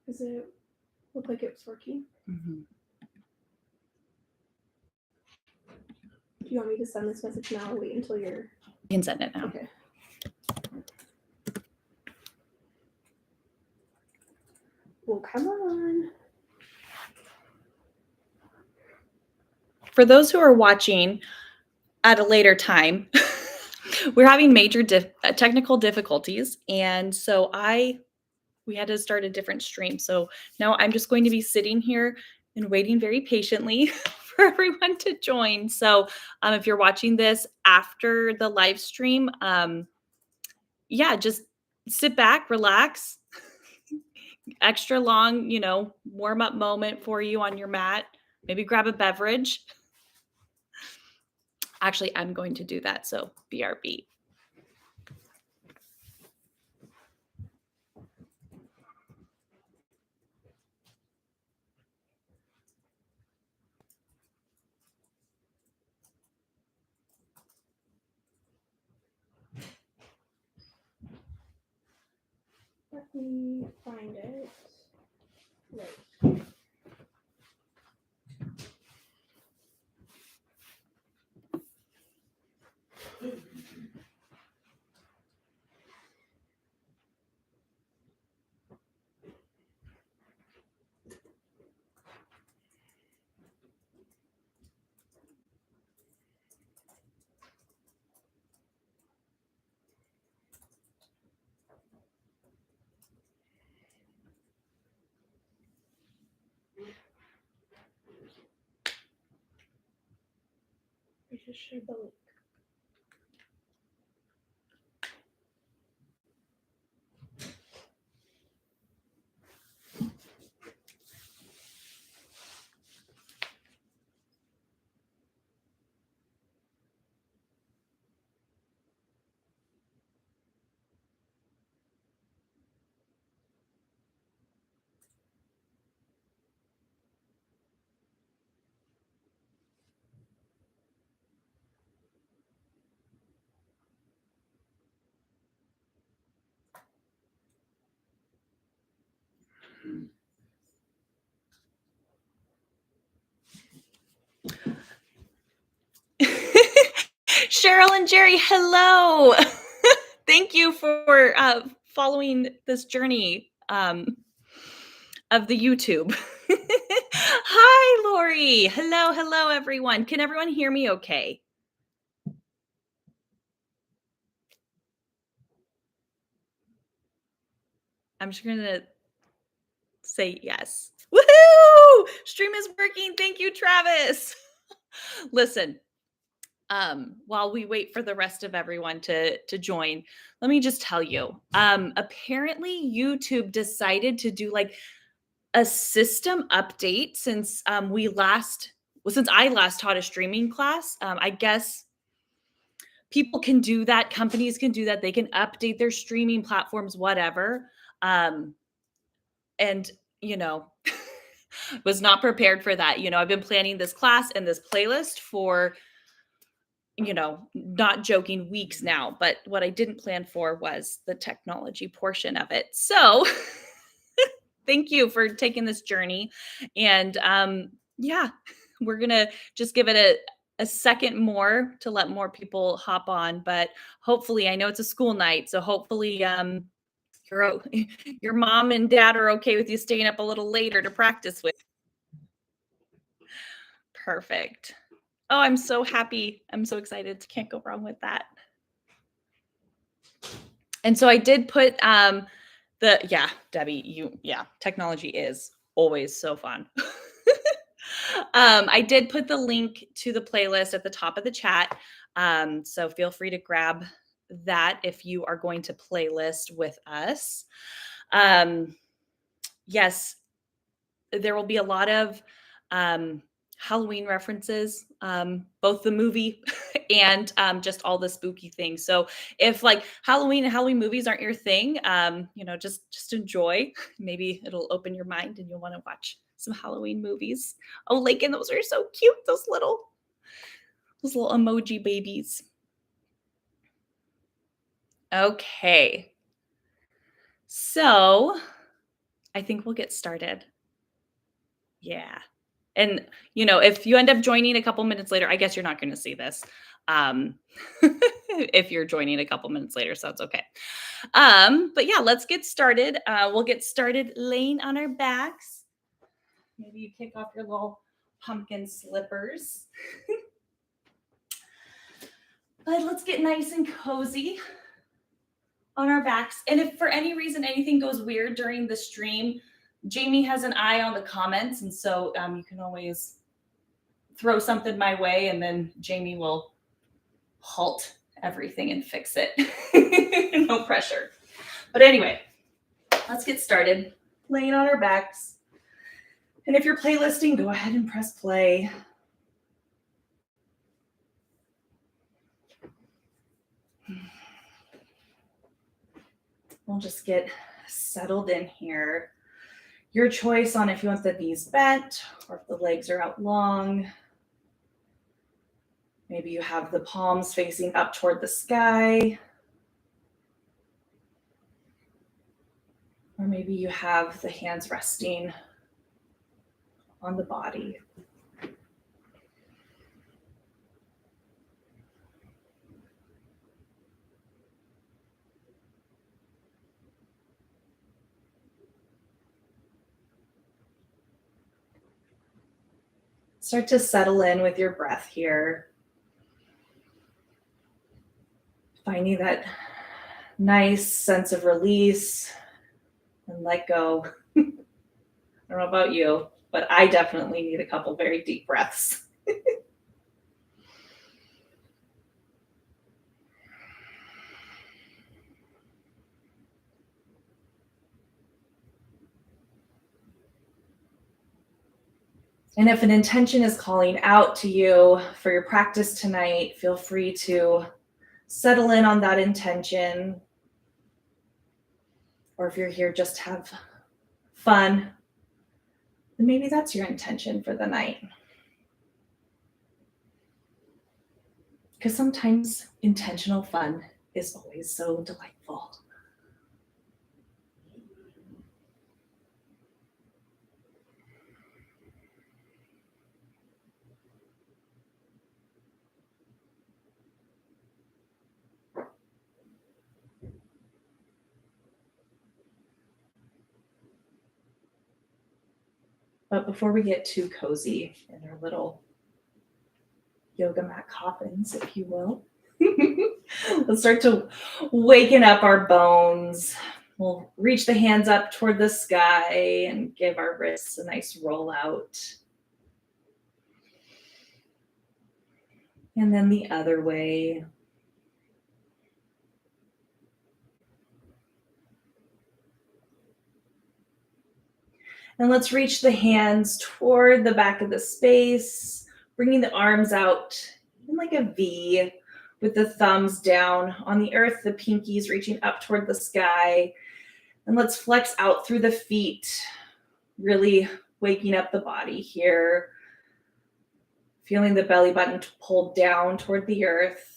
Does it look like it's working? Mm-hmm. Do you want me to send this message now or wait until you're... You can send it now. Okay. Well, come on. For those who are watching at a later time, we're having major technical difficulties. And so we had to start a different stream. So now I'm just going to be sitting here and waiting very patiently for everyone to join. So if you're watching this after the live stream, yeah, just sit back, relax. Extra long, warm up moment for you on your mat. Maybe grab a beverage. Actually, I'm going to do that. So BRB. Let me find it. Right. I just shared the link. Cheryl and Jerry, hello. Thank you for following this journey of the YouTube. Hi, Lori. Hello, everyone. Can everyone hear me okay? I'm just going to say yes. Woohoo! Stream is working. Thank you, Travis. Listen, while we wait for the rest of everyone to join, let me just tell you, apparently YouTube decided to do like a system update since since I last taught a streaming class. I guess people can do that. Companies can do that. They can update their streaming platforms, whatever. And was not prepared for that. I've been planning this class and this playlist for not joking, weeks now. But what I didn't plan for was the technology portion of it. So thank you for taking this journey. And yeah, we're going to just give it a second more to let more people hop on. But hopefully, I know it's a school night. So hopefully your mom and dad are okay with you staying up a little later to practice with. Perfect. Oh, I'm so happy. I'm so excited. Can't go wrong with that. And so I did put Debbie, technology is always so fun. I did put the link to the playlist at the top of the chat. So feel free to grab that if you are going to playlist with us. Yes, there will be a lot of Halloween references, both the movie and just all the spooky things. So if like Halloween and Halloween movies aren't your thing, just enjoy. Maybe it'll open your mind and you'll want to watch some Halloween movies. Oh, Lakin, those are so cute. Those little emoji babies. Okay. So I think we'll get started. Yeah. And, if you end up joining a couple minutes later, I guess you're not going to see this. Um, if you're joining a couple minutes later, so it's okay. But yeah, let's get started. We'll get started laying on our backs. Maybe you kick off your little pumpkin slippers. But let's get nice and cozy on our backs. And if for any reason anything goes weird during the stream, Jamie has an eye on the comments. And so you can always throw something my way and then Jamie will halt everything and fix it. No pressure. But anyway, let's get started. Laying on our backs. And if you're playlisting, go ahead and press play. We'll just get settled in here. Your choice on if you want the knees bent or if the legs are out long. Maybe you have the palms facing up toward the sky. Or maybe you have the hands resting on the body. Start to settle in with your breath here. Finding that nice sense of release and let go. I don't know about you, but I definitely need a couple very deep breaths. And if an intention is calling out to you for your practice tonight, feel free to settle in on that intention. Or if you're here just to have fun, then maybe that's your intention for the night. Because sometimes intentional fun is always so delightful. But before we get too cozy in our little yoga mat coffins, if you will, let's start to waken up our bones. We'll reach the hands up toward the sky and give our wrists a nice roll out. And then the other way. And let's reach the hands toward the back of the space, bringing the arms out in like a V with the thumbs down on the earth, the pinkies reaching up toward the sky. And let's flex out through the feet, really waking up the body here. Feeling the belly button pulled down toward the earth.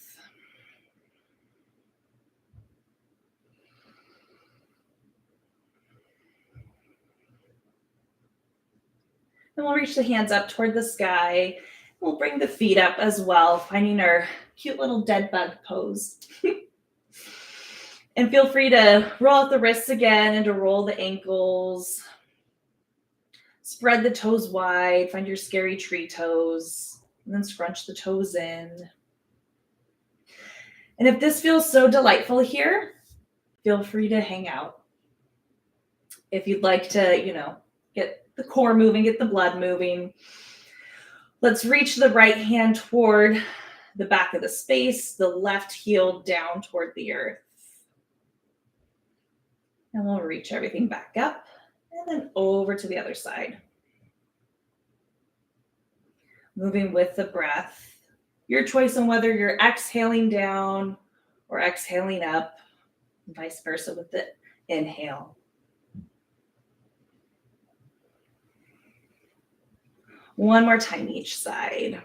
And we'll reach the hands up toward the sky. We'll bring the feet up as well, finding our cute little dead bug pose. And feel free to roll out the wrists again and to roll the ankles. Spread the toes wide, find your scary tree toes, and then scrunch the toes in. And if this feels so delightful here, feel free to hang out. If you'd like to, get the core moving, get the blood moving. Let's reach the right hand toward the back of the space, the left heel down toward the earth. And we'll reach everything back up and then over to the other side. Moving with the breath. Your choice on whether you're exhaling down or exhaling up, and vice versa with the inhale. One more time each side.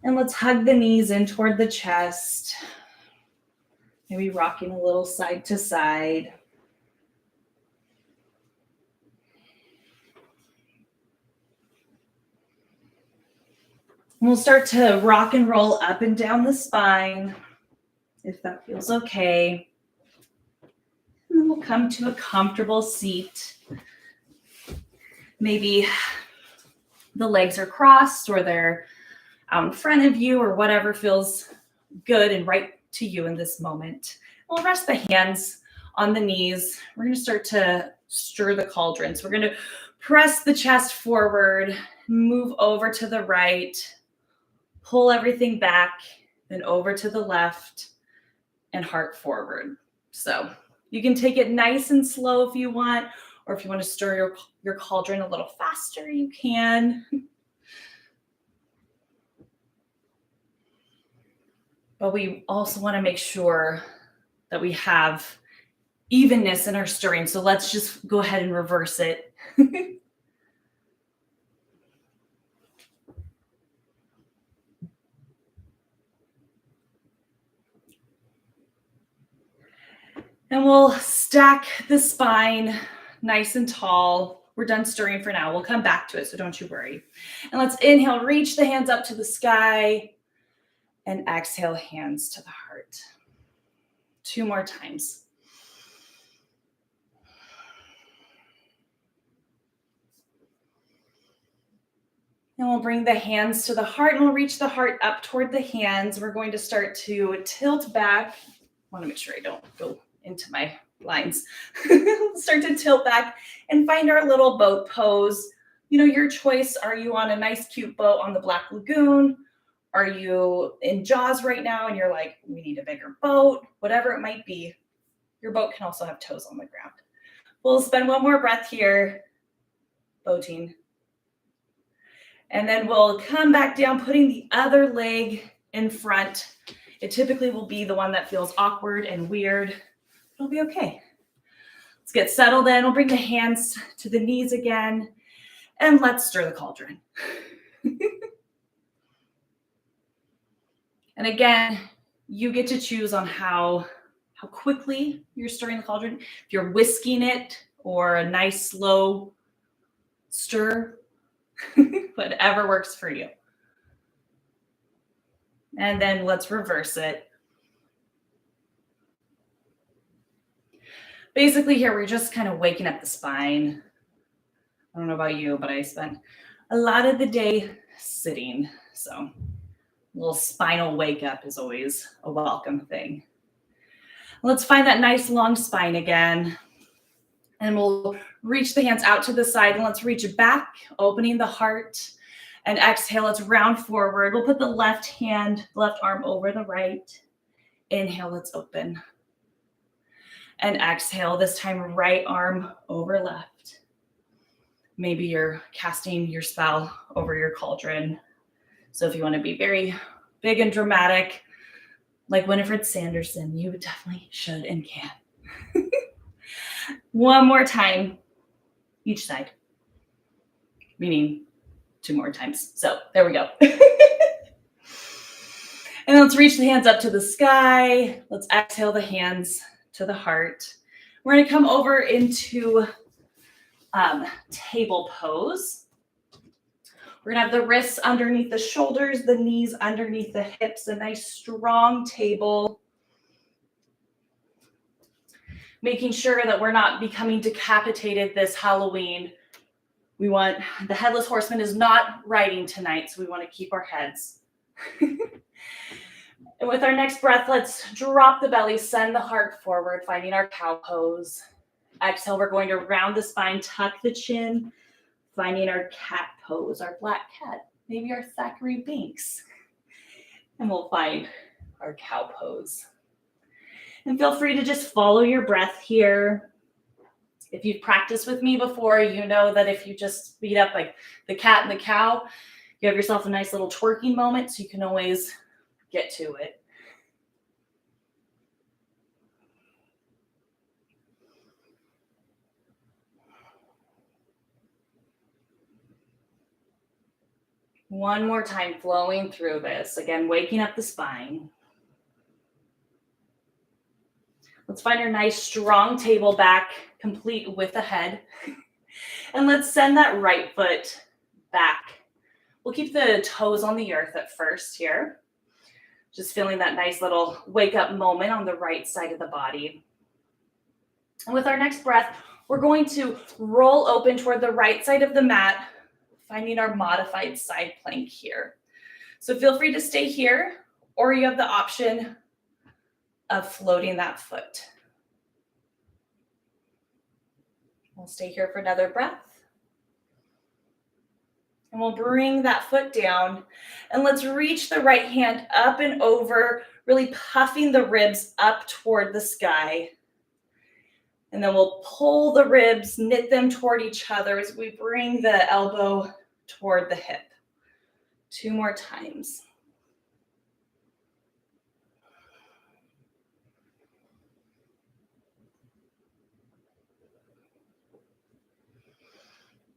And let's hug the knees in toward the chest. Maybe rocking a little side to side. And we'll start to rock and roll up and down the spine, if that feels okay. And then we'll come to a comfortable seat. Maybe the legs are crossed or they're out in front of you or whatever feels good and right to you in this moment. We'll rest the hands on the knees. We're going to start to stir the cauldron. So we're going to press the chest forward, move over to the right, pull everything back, then over to the left, and heart forward. So you can take it nice and slow if you want, or if you want to stir your cauldron a little faster, you can. But we also want to make sure that we have evenness in our stirring. So let's just go ahead and reverse it. And we'll stack the spine nice and tall. We're done stirring for now. We'll come back to it, so don't you worry. And let's inhale, reach the hands up to the sky, and exhale, hands to the heart. 2 more times. And we'll bring the hands to the heart, and we'll reach the heart up toward the hands. We're going to start to tilt back. I want to make sure I don't go into my lines. Start to tilt back and find our little boat pose. You know, your choice. Are you on a nice, cute boat on the Black Lagoon? Are you in Jaws right now and you're like, we need a bigger boat? Whatever it might be, your boat can also have toes on the ground. We'll spend 1 more breath here, boating. And then we'll come back down, putting the other leg in front. It typically will be the one that feels awkward and weird. It'll be okay. Let's get settled in. We'll bring the hands to the knees again, and let's stir the cauldron. And again, you get to choose on how quickly you're stirring the cauldron. If you're whisking it or a nice slow stir, whatever works for you. And then let's reverse it. Basically here, we're just kind of waking up the spine. I don't know about you, but I spent a lot of the day sitting. So a little spinal wake up is always a welcome thing. Let's find that nice long spine again. And we'll reach the hands out to the side, and let's reach back, opening the heart. And exhale, let's round forward. We'll put the left arm over the right. Inhale, let's open. And exhale, this time right arm over left. Maybe you're casting your spell over your cauldron. So if you want to be very big and dramatic, like Winifred Sanderson, you definitely should and can. 1 more time, each side. Meaning 2 more times. So there we go. And let's reach the hands up to the sky. Let's exhale the hands to the heart. We're going to come over into table pose. We're going to have the wrists underneath the shoulders, the knees underneath the hips, a nice strong table. Making sure that we're not becoming decapitated this Halloween. We want, the Headless Horseman is not riding tonight, so we want to keep our heads. And with our next breath, let's drop the belly, send the heart forward, finding our cow pose. Exhale, we're going to round the spine, tuck the chin, finding our cat pose, our black cat, maybe our Thackeray Binks. And we'll find our cow pose. And feel free to just follow your breath here. If you've practiced with me before, you know that if you just speed up like the cat and the cow, you have yourself a nice little twerking moment, so you can always get to it. One more time, flowing through this. Again, waking up the spine. Let's find our nice strong table back, complete with the head. And let's send that right foot back. We'll keep the toes on the earth at first here. Just feeling that nice little wake up moment on the right side of the body. And with our next breath, we're going to roll open toward the right side of the mat, finding our modified side plank here. So feel free to stay here, or you have the option of floating that foot. We'll stay here for another breath. And we'll bring that foot down, and let's reach the right hand up and over, really puffing the ribs up toward the sky. And then we'll pull the ribs, knit them toward each other as we bring the elbow toward the hip. 2 more times.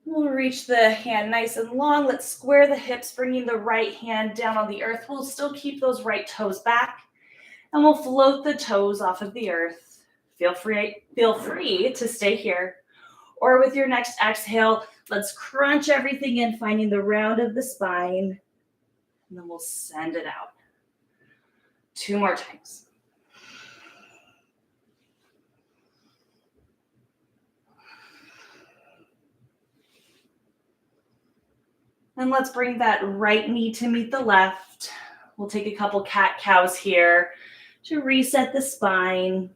We'll reach the hand nice and long. Let's square the hips, bringing the right hand down on the earth. We'll still keep those right toes back, and we'll float the toes off of the earth. Feel free to stay here. Or with your next exhale, let's crunch everything in, finding the round of the spine, and then we'll send it out. 2 more times. And let's bring that right knee to meet the left. We'll take a couple cat-cows here to reset the spine.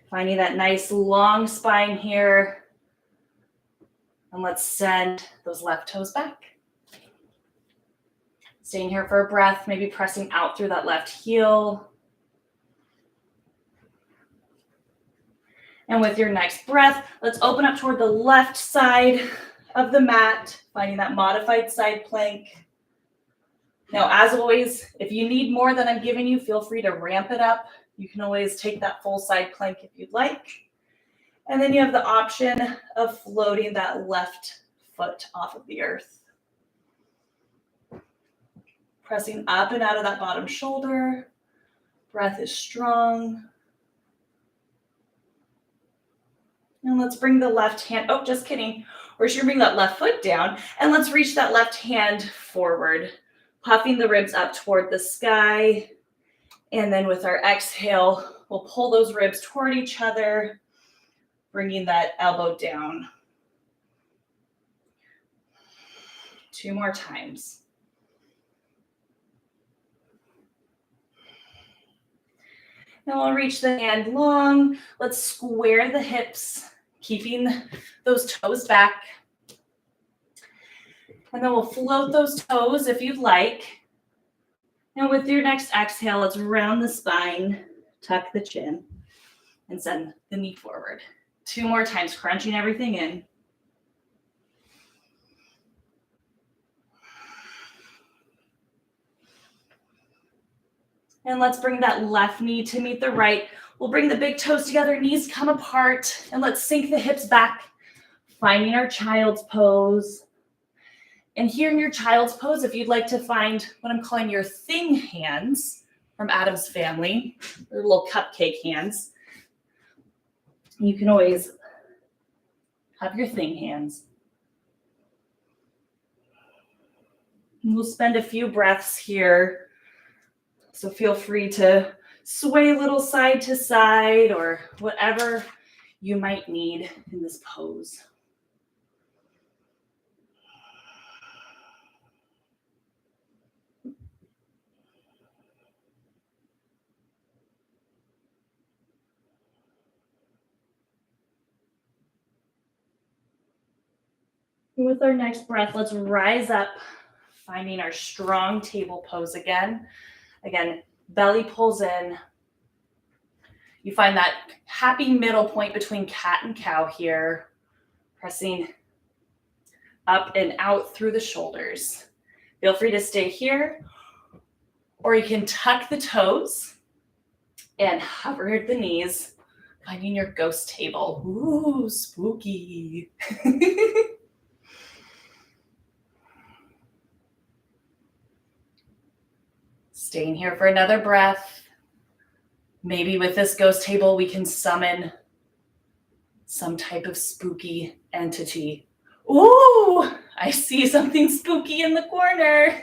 Finding that nice long spine here. And let's send those left toes back. Staying here for a breath, maybe pressing out through that left heel. And with your next breath, let's open up toward the left side of the mat, finding that modified side plank. Now, as always, if you need more than I'm giving you, feel free to ramp it up. You can always take that full side plank if you'd like. And then you have the option of floating that left foot off of the earth. Pressing up and out of that bottom shoulder. Breath is strong. And let's bring the left hand, oh, just kidding. We're just gonna bring that left foot down, and let's reach that left hand forward, puffing the ribs up toward the sky. And then with our exhale, we'll pull those ribs toward each other, bringing that elbow down. 2 more times. Now we'll reach the hand long. Let's square the hips, keeping those toes back. And then we'll float those toes if you'd like. And with your next exhale, let's round the spine, tuck the chin, and send the knee forward. 2 more times, crunching everything in. And let's bring that left knee to meet the right. We'll bring the big toes together, knees come apart, and let's sink the hips back, finding our child's pose. And here in your child's pose, if you'd like to find what I'm calling your thing hands from Adam's family, they're little cupcake hands, you can always have your thing hands. And we'll spend a few breaths here. So feel free to sway a little side to side or whatever you might need in this pose. And with our next breath, let's rise up, finding our strong table pose again. Again, belly pulls in. You find that happy middle point between cat and cow here, pressing up and out through the shoulders. Feel free to stay here, or you can tuck the toes and hover the knees, Finding your ghost table. Ooh, spooky. Staying here for another breath. Maybe with this ghost table, we can summon some type of spooky entity. Ooh, I see something spooky in the corner.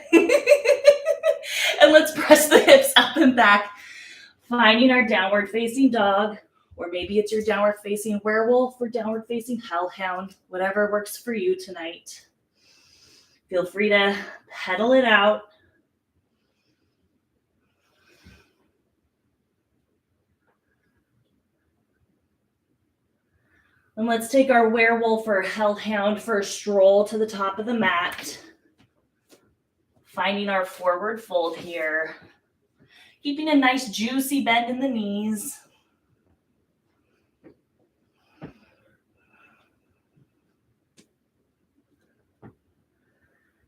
And let's press the hips up and back, finding our downward facing dog, or maybe it's your downward facing werewolf or downward facing hellhound, whatever works for you tonight. Feel free to pedal it out. And let's take our werewolf or hellhound for a stroll to the top of the mat. Finding our forward fold here. Keeping a nice juicy bend in the knees.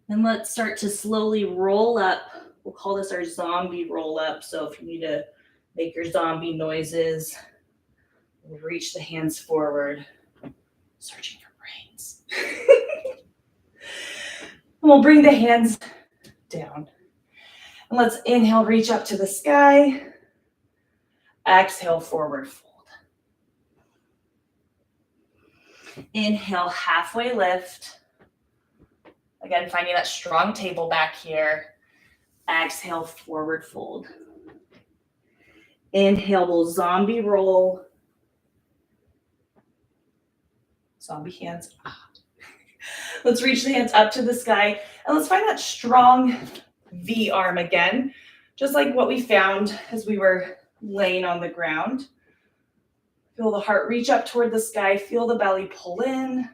And let's start to slowly roll up. We'll call this our zombie roll up. So if you need to make your zombie noises, reach the hands forward. Searching for brains. And we'll bring the hands down. And let's inhale, reach up to the sky. Exhale, forward fold. Inhale, halfway lift. Again, finding that strong table back here. Exhale, forward fold. Inhale, we'll zombie roll. Zombie hands. Let's reach the hands up to the sky. And let's find that strong V arm again. Just like what we found as we were laying on the ground. Feel the heart reach up toward the sky. Feel the belly pull in.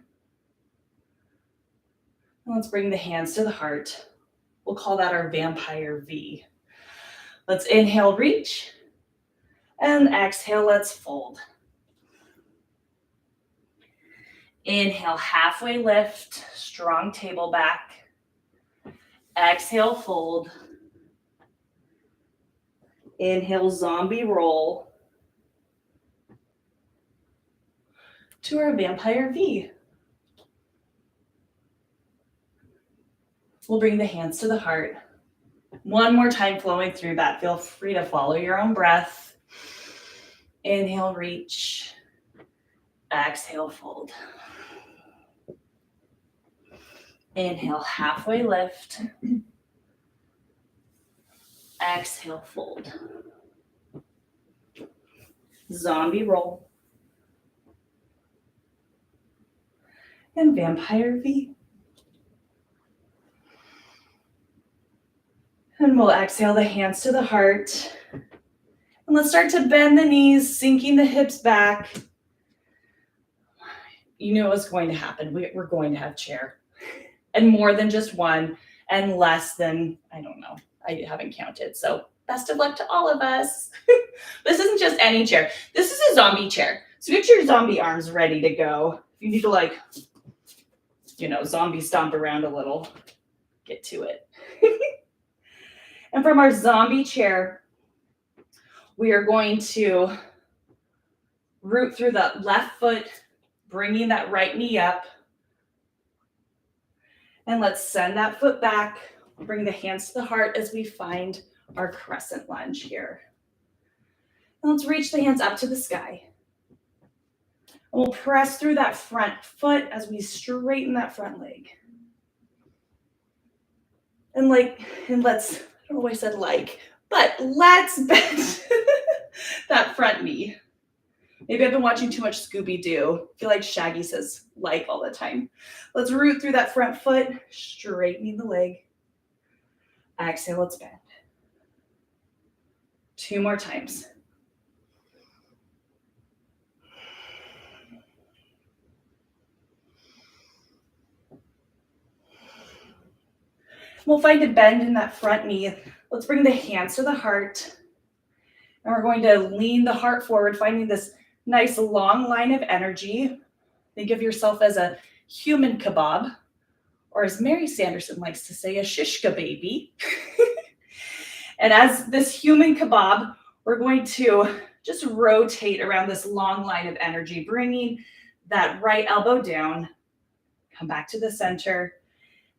And let's bring the hands to the heart. We'll call that our vampire V. Let's inhale, reach. And exhale, let's fold. Inhale, halfway lift, strong table back. Exhale, fold. Inhale, zombie roll. To our vampire V. We'll bring the hands to the heart. One more time flowing through that. Feel free to follow your own breath. Inhale, reach. Exhale, fold. Inhale, halfway lift. Exhale, fold. Zombie roll. And vampire V. And we'll exhale the hands to the heart. And let's start to bend the knees, sinking the hips back. You know what's going to happen. We're going to have chair. And more than just one, and less than, I don't know, I haven't counted. So best of luck to all of us. This isn't just any chair. This is a zombie chair. So get your zombie arms ready to go. If you need to like, zombie stomp around a little, get to it. And from our zombie chair, we are going to root through the left foot, bringing that right knee up. And let's send that foot back. Bring the hands to the heart as we find our crescent lunge here. And let's reach the hands up to the sky. And we'll press through that front foot as we straighten that front leg. And let's, I don't know why I said but let's bend that front knee. Maybe I've been watching too much Scooby-Doo. I feel like Shaggy says all the time. Let's root through that front foot, straightening the leg. Exhale, let's bend. 2 more times. We'll find a bend in that front knee. Let's bring the hands to the heart. And we're going to lean the heart forward, finding this nice long line of energy. Think of yourself as a human kebab, or as Mary Sanderson likes to say, a shishka baby. And as this human kebab, we're going to just rotate around this long line of energy, bringing that right elbow down, come back to the center,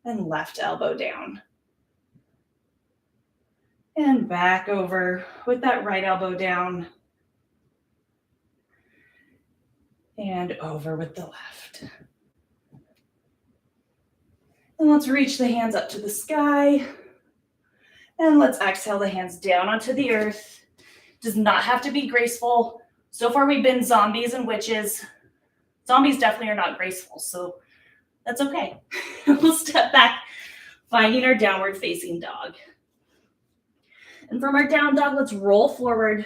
and left elbow down. And back over with that right elbow down. And over with the left. And let's reach the hands up to the sky. And let's exhale the hands down onto the earth. Does not have to be graceful. So far we've been zombies and witches. Zombies definitely are not graceful, so that's okay. We'll step back, finding our downward facing dog. And from our down dog, let's roll forward,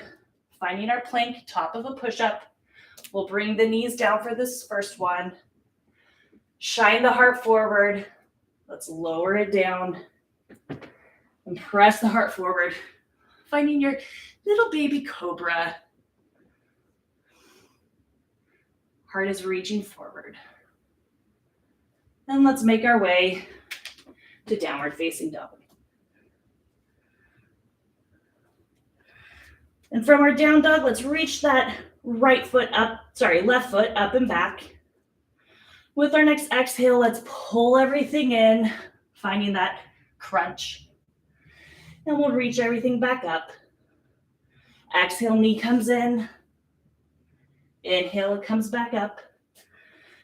finding our plank, top of a push-up. We'll bring the knees down for this first one. Shine the heart forward. Let's lower it down and press the heart forward, finding your little baby cobra. Heart is reaching forward. And let's make our way to downward facing dog. And from our down dog, let's reach that left foot up and back. With our next exhale, let's pull everything in, finding that crunch. And we'll reach everything back up. Exhale, knee comes in. Inhale, it comes back up.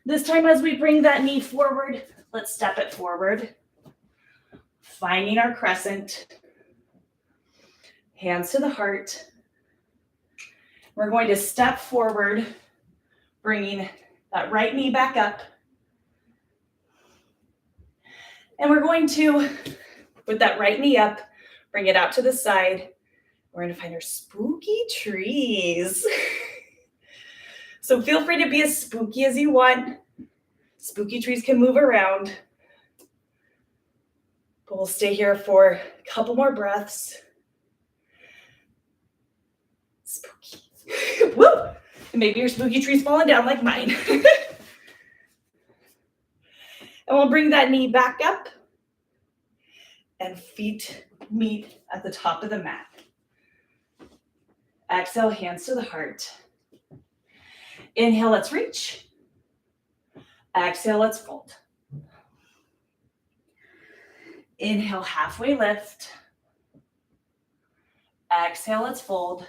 This time as we bring that knee forward, let's step it forward. Finding our crescent. Hands to the heart. We're going to step forward, bringing that right knee back up. And we're going to, with that right knee up, bring it out to the side. We're going to find our spooky trees. So feel free to be as spooky as you want. Spooky trees can move around. But we'll stay here for a couple more breaths. Spooky. Woo! And maybe your spooky tree's falling down like mine. And we'll bring that knee back up. And feet meet at the top of the mat. Exhale, hands to the heart. Inhale, let's reach. Exhale, let's fold. Inhale, halfway lift. Exhale, let's fold.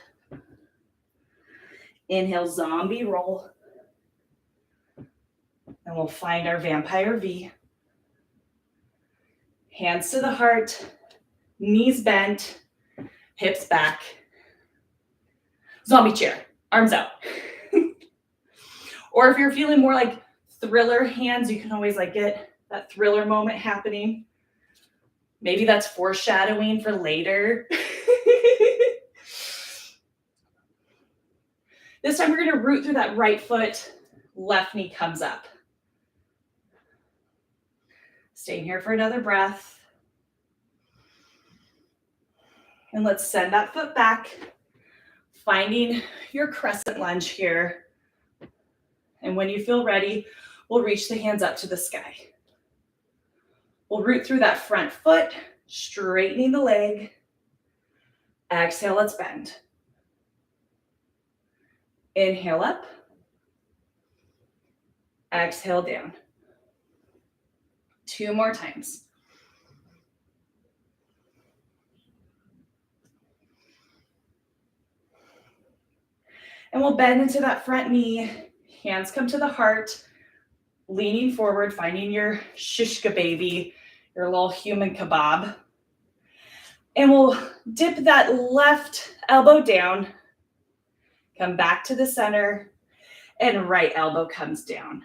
Inhale, zombie roll. And we'll find our vampire V. Hands to the heart, knees bent, hips back. Zombie chair, arms out. Or if you're feeling more like thriller hands, you can always get that thriller moment happening. Maybe that's foreshadowing for later. This time we're going to root through that right foot, left knee comes up. Staying here for another breath. And let's send that foot back, finding your crescent lunge here. And when you feel ready, we'll reach the hands up to the sky. We'll root through that front foot, straightening the leg. Exhale, let's bend. Inhale up. Exhale down. 2 more times. And we'll bend into that front knee. Hands come to the heart, leaning forward, finding your shishka baby, your little human kebab. And we'll dip that left elbow down, come back to the center, and right elbow comes down.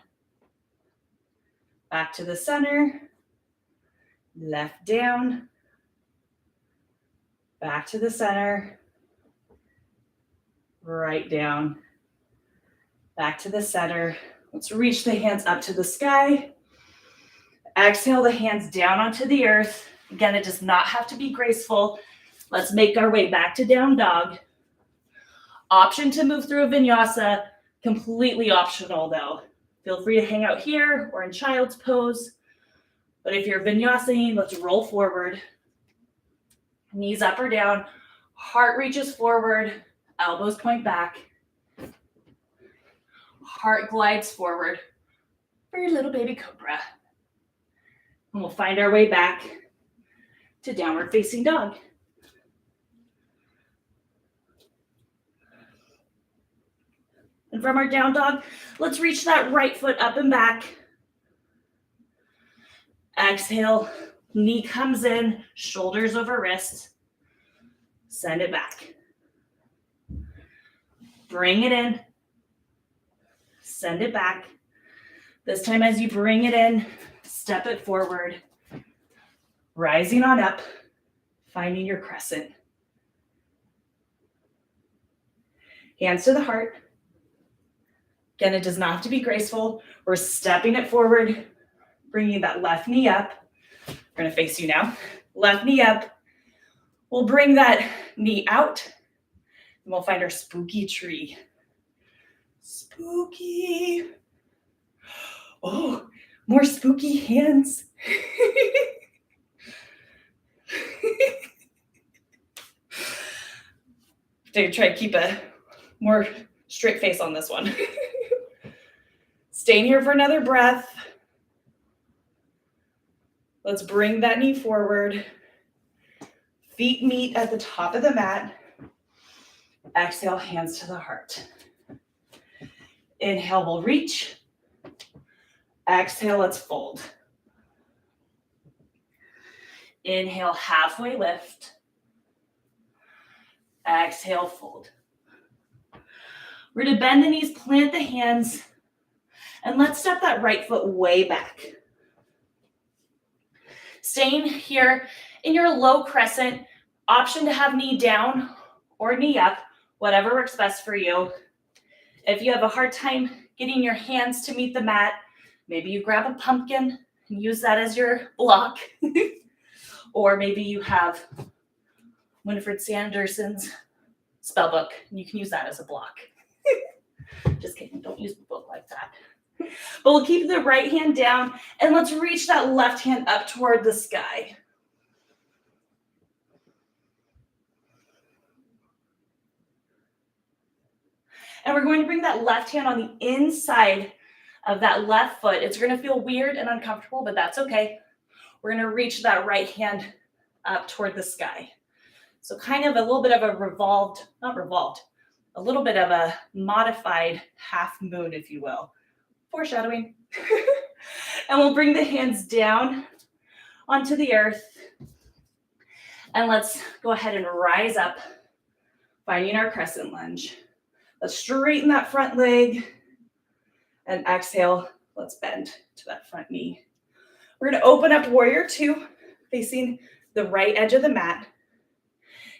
Back to the center, left down, back to the center, right down, back to the center. Let's reach the hands up to the sky. Exhale the hands down onto the earth. Again, it does not have to be graceful. Let's make our way back to down dog. Option to move through a vinyasa, completely optional though. Feel free to hang out here or in child's pose. But if you're vinyasing, let's roll forward. Knees up or down, heart reaches forward, Elbows point back. Heart glides forward for your little baby cobra. And we'll find our way back to downward facing dog. And from our down dog, let's reach that right foot up and back. Exhale, knee comes in, shoulders over wrists. Send it back. Bring it in. Send it back. This time as you bring it in, step it forward. Rising on up, finding your crescent. Hands to the heart. Again, it does not have to be graceful. We're stepping it forward, bringing that left knee up. We're going to face you now. Left knee up. We'll bring that knee out, and we'll find our spooky tree. Spooky. Oh, more spooky hands. Try to keep a more straight face on this one. Staying here for another breath. Let's bring that knee forward. Feet meet at the top of the mat. Exhale, hands to the heart. Inhale, we'll reach. Exhale, let's fold. Inhale, halfway lift. Exhale, fold. We're going to bend the knees, plant the hands, and let's step that right foot way back. Staying here in your low crescent, option to have knee down or knee up, whatever works best for you. If you have a hard time getting your hands to meet the mat, maybe you grab a pumpkin and use that as your block. Or maybe you have Winifred Sanderson's spell book, and you can use that as a block. Just kidding, don't use the book like that. But we'll keep the right hand down, and let's reach that left hand up toward the sky. And we're going to bring that left hand on the inside of that left foot. It's going to feel weird and uncomfortable, but that's okay. We're going to reach that right hand up toward the sky. So kind of a little bit of a a little bit of a modified half moon, if you will. Foreshadowing. And we'll bring the hands down onto the earth. And let's go ahead and rise up, finding our crescent lunge. Let's straighten that front leg. And exhale, let's bend to that front knee. We're going to open up warrior two, facing the right edge of the mat.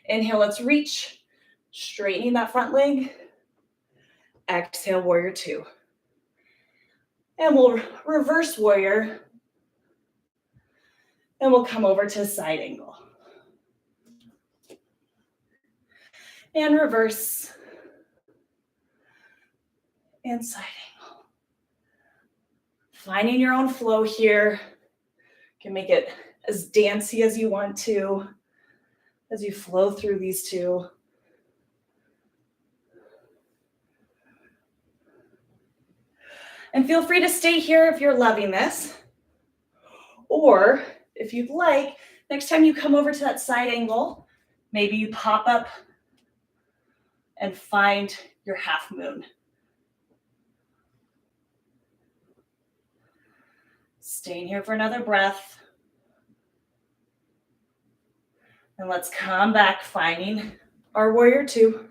Inhale, let's reach, straightening that front leg. Exhale, warrior two. And we'll reverse warrior. And we'll come over to side angle. And reverse. And side angle. Finding your own flow here. You can make it as dancey as you want to as you flow through these two. And feel free to stay here if you're loving this. Or if you'd like, next time you come over to that side angle, maybe you pop up and find your half moon. Staying here for another breath. And let's come back, finding our warrior two.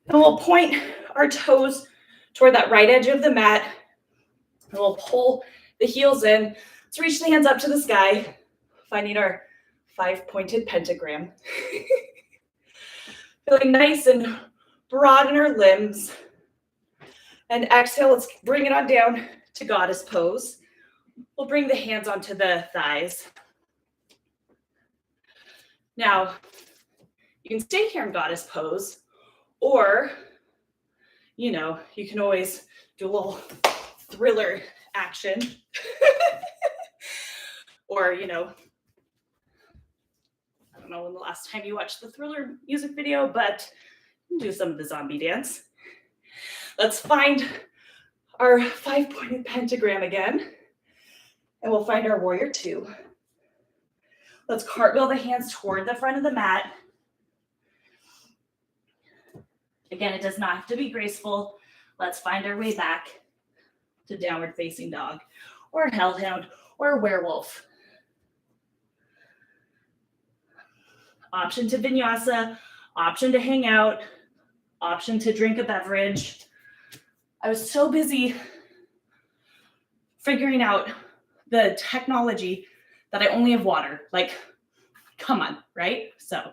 And we'll point our toes toward that right edge of the mat. And we'll pull the heels in. Let's reach the hands up to the sky, finding our 5-pointed pentagram. Feeling nice and broad in our limbs. And exhale, let's bring it on down to goddess pose. We'll bring the hands onto the thighs. Now, you can stay here in goddess pose, or, you can always do a little thriller action. Or, I don't know when the last time you watched the Thriller music video, but do some of the zombie dance. Let's find our 5-pointed pentagram again. And we'll find our warrior 2. Let's cartwheel the hands toward the front of the mat. Again, it does not have to be graceful. Let's find our way back to downward facing dog or hellhound or werewolf. Option to vinyasa, option to hang out, option to drink a beverage. I was so busy figuring out the technology that I only have water. Like, come on, right? So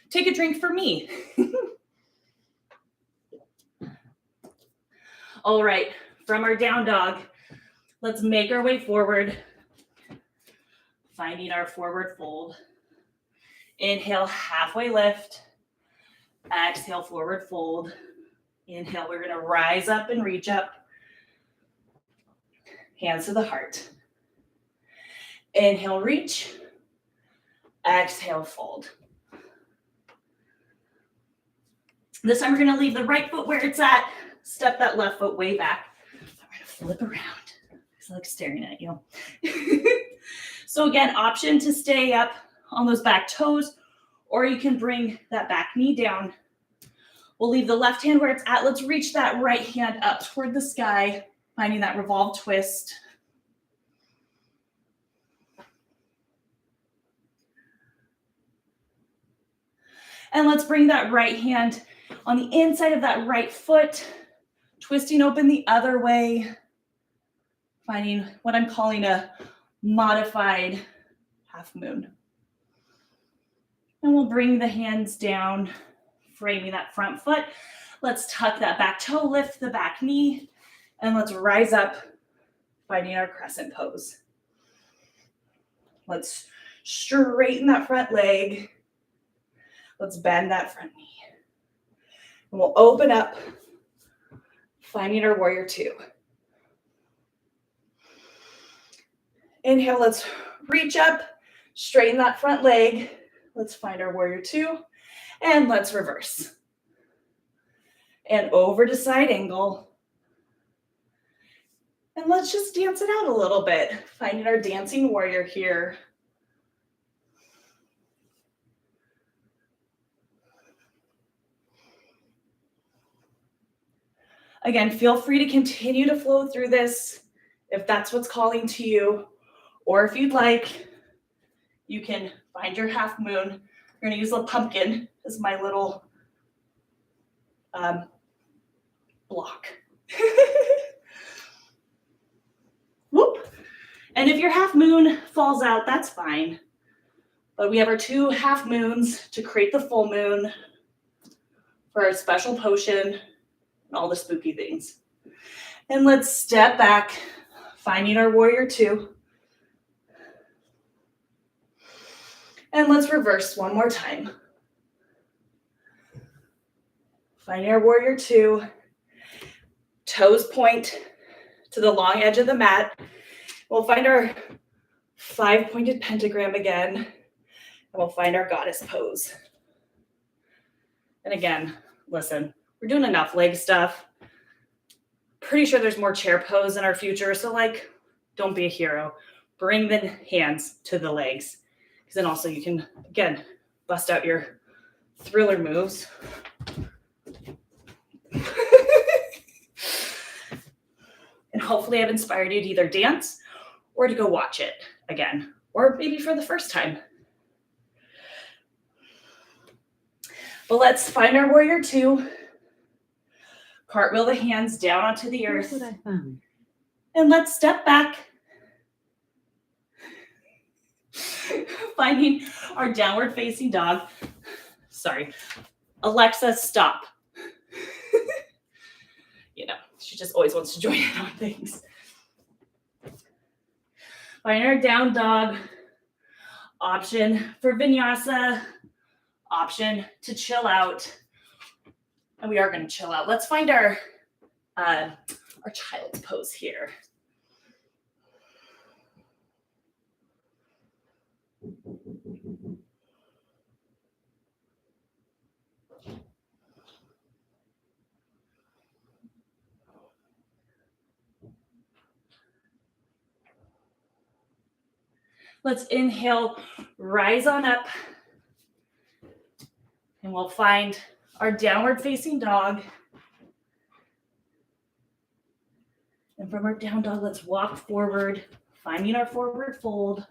take a drink for me. All right, from our down dog, let's make our way forward, finding our forward fold. Inhale, halfway lift. Exhale, forward fold. Inhale, we're gonna rise up and reach up. Hands to the heart. Inhale, reach. Exhale, fold. This time we're gonna leave the right foot where it's at. Step that left foot way back. I'm gonna flip around. I like staring at you. So again, option to stay up on those back toes, or you can bring that back knee down. We'll leave the left hand where it's at. Let's reach that right hand up toward the sky, finding that revolve twist. And let's bring that right hand on the inside of that right foot, twisting open the other way, finding what I'm calling a modified half moon. And we'll bring the hands down, framing that front foot. Let's tuck that back toe, lift the back knee, and let's rise up, finding our crescent pose. Let's straighten that front leg. Let's bend that front knee. And we'll open up, finding our warrior 2. Inhale, let's reach up, straighten that front leg. Let's find our warrior 2, and let's reverse. And over to side angle. And let's just dance it out a little bit, finding our dancing warrior here. Again, feel free to continue to flow through this if that's what's calling to you, or if you'd like, you can find your half moon. We're gonna use the pumpkin as my little block. Whoop. And if your half moon falls out, that's fine. But we have our 2 half moons to create the full moon for our special potion and all the spooky things. And let's step back, finding our warrior 2. And let's reverse one more time. Finding our warrior 2. Toes point to the long edge of the mat. We'll find our 5-pointed pentagram again. And we'll find our goddess pose. And again, listen, we're doing enough leg stuff. Pretty sure there's more chair pose in our future. So like, don't be a hero. Bring the hands to the legs. Because then also you can, again, bust out your thriller moves. And hopefully I've inspired you to either dance or to go watch it again, or maybe for the first time. But let's find our warrior 2. Cartwheel the hands down onto the earth. Here's what I found. And let's step back. Finding our downward facing dog. Sorry. Alexa, stop. You know, she just always wants to join in on things. Finding our down dog. Option for vinyasa. Option to chill out. And we are going to chill out. Let's find our child's pose here. Let's inhale, rise on up. And we'll find our downward facing dog. And from our down dog, let's walk forward, finding our forward fold.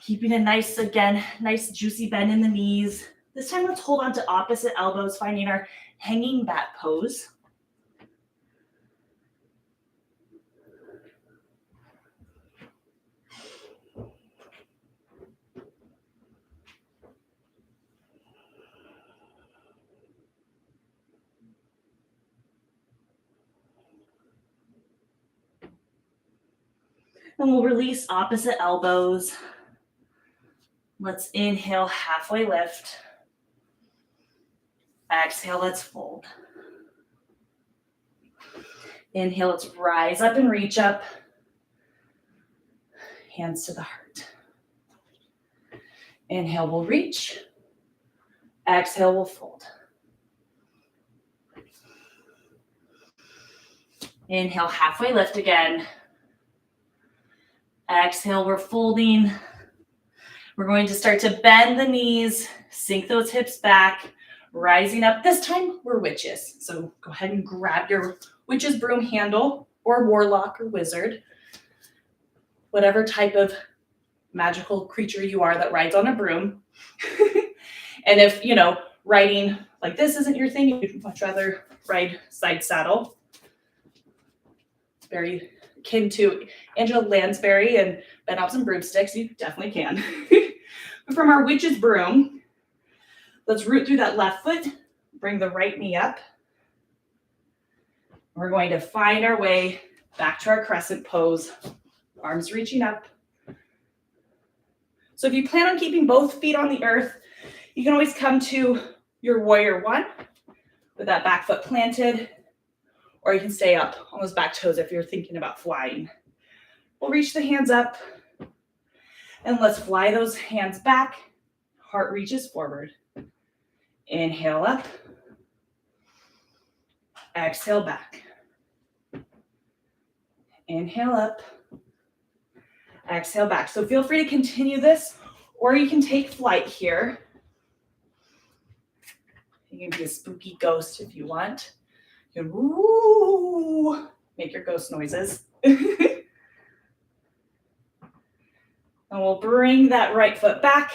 Keeping a nice juicy bend in the knees. This time, let's hold on to opposite elbows, finding our hanging bat pose. And we'll release opposite elbows. Let's inhale, halfway lift. Exhale, let's fold. Inhale, let's rise up and reach up. Hands to the heart. Inhale, we'll reach. Exhale, we'll fold. Inhale, halfway lift again. Exhale, we're folding. We're going to start to bend the knees, sink those hips back, rising up. This time, we're witches. So go ahead and grab your witch's broom handle or warlock or wizard, whatever type of magical creature you are that rides on a broom. And if, riding like this isn't your thing, you'd much rather ride side saddle. It's very akin to Angela Lansbury and Ben Hobson broomsticks. You definitely can. But from our witch's broom, let's root through that left foot, bring the right knee up. We're going to find our way back to our crescent pose, arms reaching up. So if you plan on keeping both feet on the earth, you can always come to your warrior one with that back foot planted, or you can stay up on those back toes if you're thinking about flying. We'll reach the hands up and let's fly those hands back. Heart reaches forward. Inhale up. Exhale back. Inhale up. Exhale back. So feel free to continue this, or you can take flight here. You can be a spooky ghost if you want. You can woo, make your ghost noises. And we'll bring that right foot back,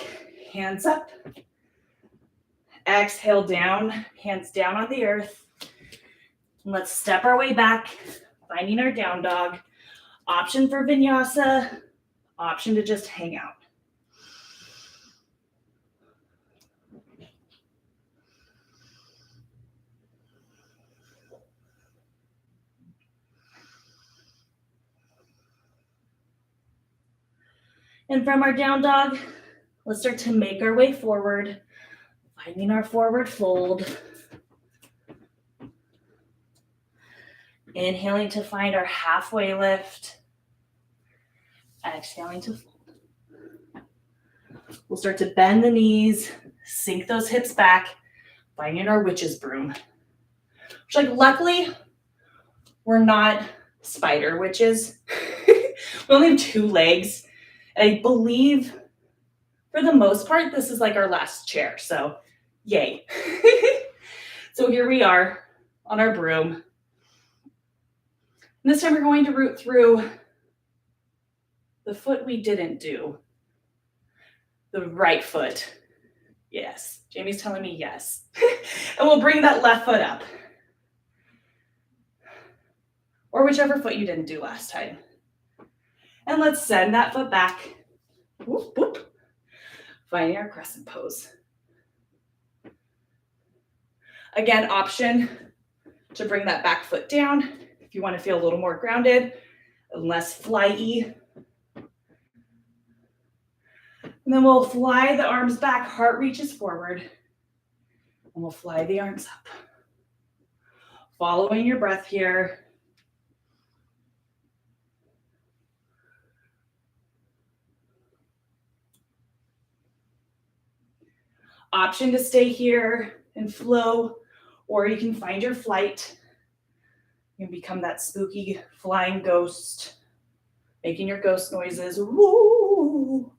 hands up. Exhale down, hands down on the earth. And let's step our way back, finding our down dog. Option for vinyasa, option to just hang out. And from our down dog, let's start to make our way forward, finding our forward fold. Inhaling to find our halfway lift. Exhaling to fold. We'll start to bend the knees, sink those hips back, finding our witch's broom. Which, luckily, we're not spider witches. We only have 2 legs. And I believe, for the most part, this is our last chair. So, yay. So here we are on our broom. And this time we're going to root through the foot we didn't do. The right foot. Yes. Jamie's telling me yes. And we'll bring that left foot up. Or whichever foot you didn't do last time. And let's send that foot back. Whoop, whoop. Finding our crescent pose. Again, option to bring that back foot down if you want to feel a little more grounded and less fly-y. And then we'll fly the arms back, heart reaches forward, and we'll fly the arms up. Following your breath here. Option to stay here and flow, or you can find your flight. You can become that spooky flying ghost. making your ghost noises. Woo!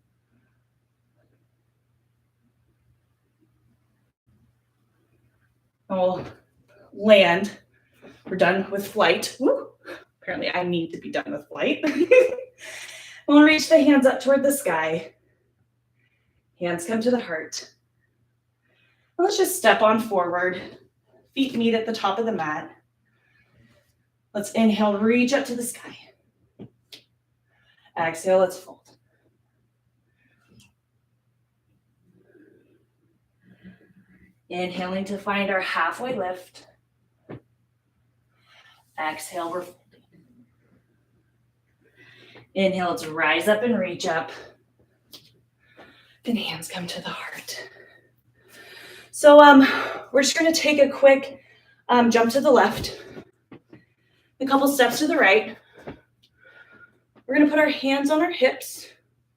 And we'll land. We're done with flight. Woo! Apparently I need to be done with flight. We'll reach the hands up toward the sky. Hands come to the heart. And let's just step on forward. Feet meet at the top of the mat. Let's inhale, reach up to the sky. Exhale, let's fold. Inhaling to find our halfway lift. Exhale, we're folding. Inhale, let's rise up and reach up. And hands come to the heart. So we're just going to take a quick jump to the left. A couple steps to the right. We're going to put our hands on our hips.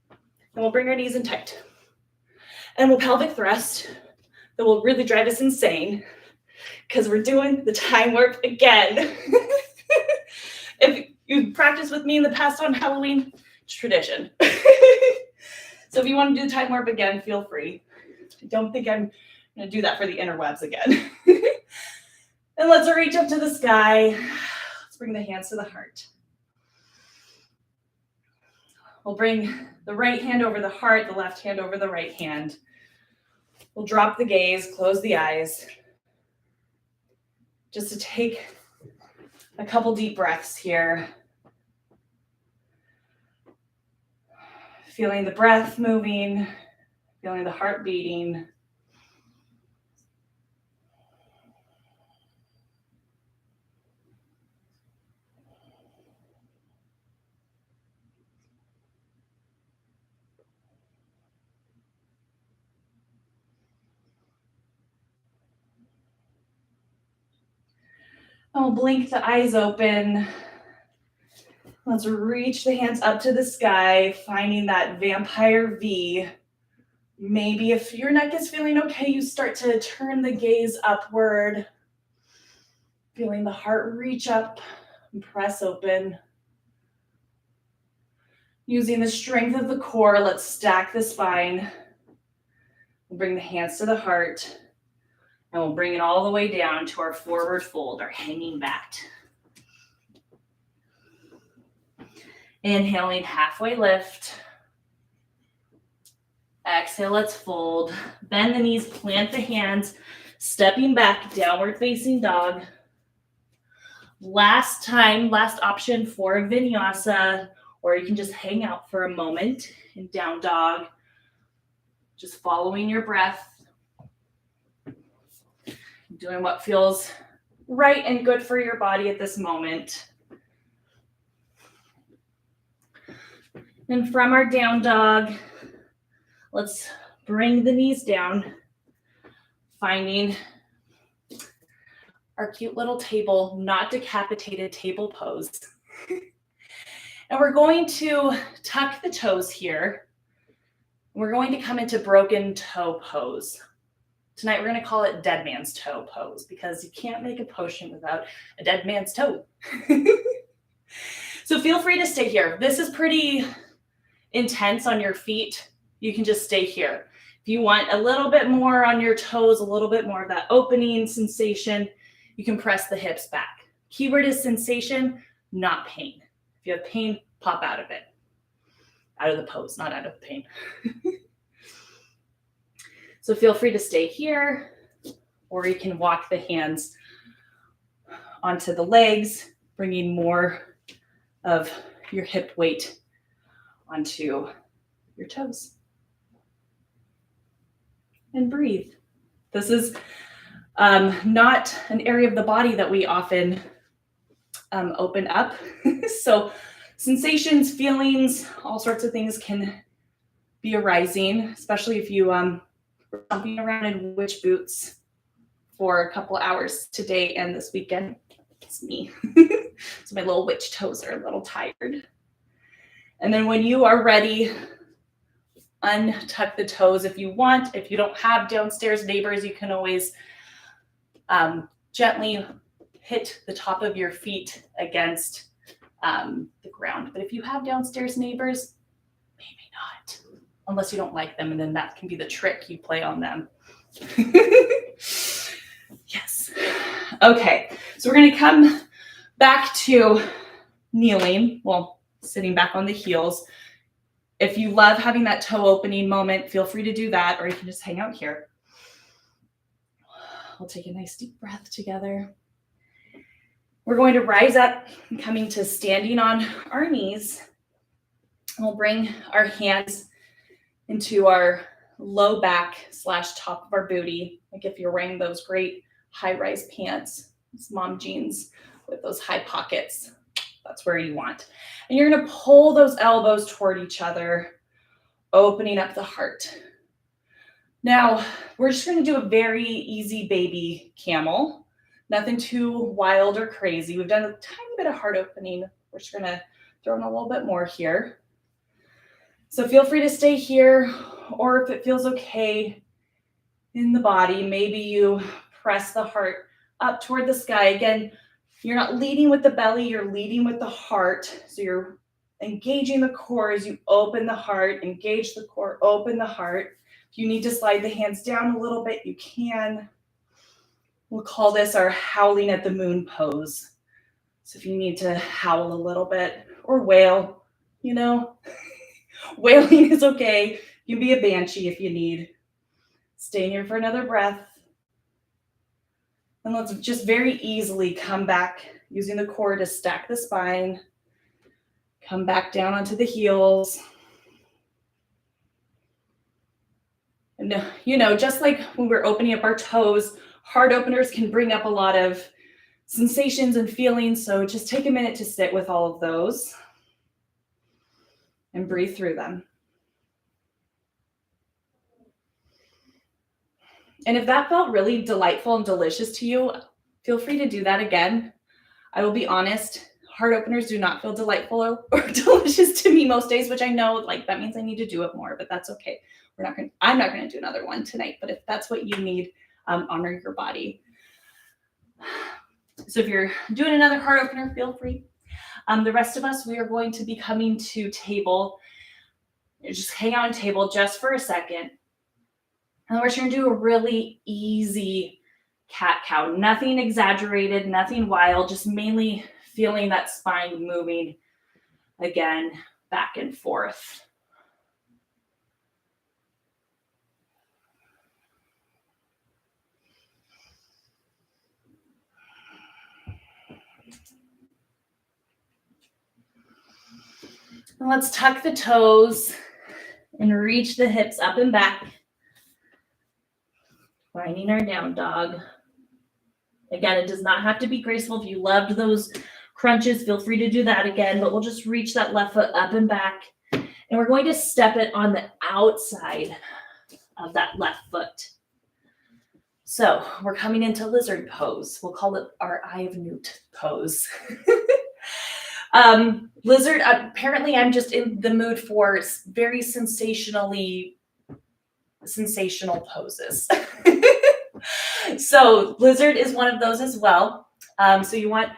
And we'll bring our knees in tight. And we'll pelvic thrust. That will really drive us insane. Because we're doing the time warp again. If you practiced with me in the past on Halloween, it's tradition. So if you want to do the time warp again, feel free. I don't think I'm going to do that for the interwebs again. And let's reach up to the sky. Let's bring the hands to the heart. We'll bring the right hand over the heart, the left hand over the right hand. We'll drop the gaze, close the eyes. Just to take a couple deep breaths here. Feeling the breath moving, feeling the heart beating. I'll blink the eyes open. Let's reach the hands up to the sky, finding that vampire V. Maybe if your neck is feeling okay, you start to turn the gaze upward. Feeling the heart reach up and press open. Using the strength of the core, let's stack the spine. We'll bring the hands to the heart. And we'll bring it all the way down to our forward fold, our hanging bat. Inhaling, halfway lift. Exhale, let's fold. Bend the knees, plant the hands, stepping back, downward facing dog. Last option for vinyasa, or you can just hang out for a moment in down dog. Just following your breath. Doing what feels right and good for your body at this moment. And from our down dog, let's bring the knees down, finding our cute little table, not decapitated table pose. And we're going to tuck the toes here. We're going to come into broken toe pose. Tonight, we're going to call it dead man's toe pose because you can't make a potion without a dead man's toe. So feel free to stay here. This is pretty intense on your feet. You can just stay here. If you want a little bit more on your toes, a little bit more of that opening sensation, you can press the hips back. Keyword is sensation, not pain. If you have pain, pop out of it. Out of the pose, not out of the pain. So feel free to stay here, or you can walk the hands onto the legs, bringing more of your hip weight onto your toes. And breathe. This is not an area of the body that we often open up. So sensations, feelings, all sorts of things can be arising, especially if you jumping around in witch boots for a couple hours today and this weekend. It's me. So my little witch toes are a little tired. And then when you are ready, untuck the toes if you want. If you don't have downstairs neighbors, you can always gently hit the top of your feet against the ground. But if you have downstairs neighbors, maybe not, unless you don't like them, and then that can be the trick you play on them. Yes. Okay, so we're gonna come back to kneeling, well, sitting back on the heels. If you love having that toe opening moment, feel free to do that, or you can just hang out here. We'll take a nice deep breath together. We're going to rise up, coming to standing on our knees. We'll bring our hands into our low back / top of our booty. Like if you're wearing those great high-rise pants, it's mom jeans with those high pockets, that's where you want. And you're gonna pull those elbows toward each other, opening up the heart. Now, we're just gonna do a very easy baby camel. Nothing too wild or crazy. We've done a tiny bit of heart opening. We're just gonna throw in a little bit more here. So feel free to stay here, or if it feels okay in the body, maybe you press the heart up toward the sky. Again, you're not leading with the belly, you're leading with the heart. So you're engaging the core as you open the heart, engage the core, open the heart. If you need to slide the hands down a little bit, you can. We'll call this our howling at the moon pose. So if you need to howl a little bit or wail, you know, wailing is okay. You can be a banshee if you need. Stay here for another breath. And let's just very easily come back using the core to stack the spine. Come back down onto the heels. And you know, just like when we're opening up our toes, heart openers can bring up a lot of sensations and feelings. So just take a minute to sit with all of those and breathe through them. And if that felt really delightful and delicious to you, feel free to do that again. I will be honest, heart openers do not feel delightful or delicious to me most days, which I know, like, that means I need to do it more, but that's okay. I'm not gonna do another one tonight, but if that's what you need, honor your body. So if you're doing another heart opener, feel free. The rest of us, we are going to be coming to table. Just hang out on table just for a second. And we're just gonna do a really easy cat-cow. Nothing exaggerated, nothing wild, just mainly feeling that spine moving again, back and forth. And let's tuck the toes and reach the hips up and back. Finding our down dog. Again, it does not have to be graceful. If you loved those crunches, feel free to do that again, but we'll just reach that left foot up and back. And we're going to step it on the outside of that left foot. So we're coming into lizard pose. We'll call it our Eye of Newt pose. Lizard, apparently I'm just in the mood for very sensational poses. So lizard is one of those as well. So you want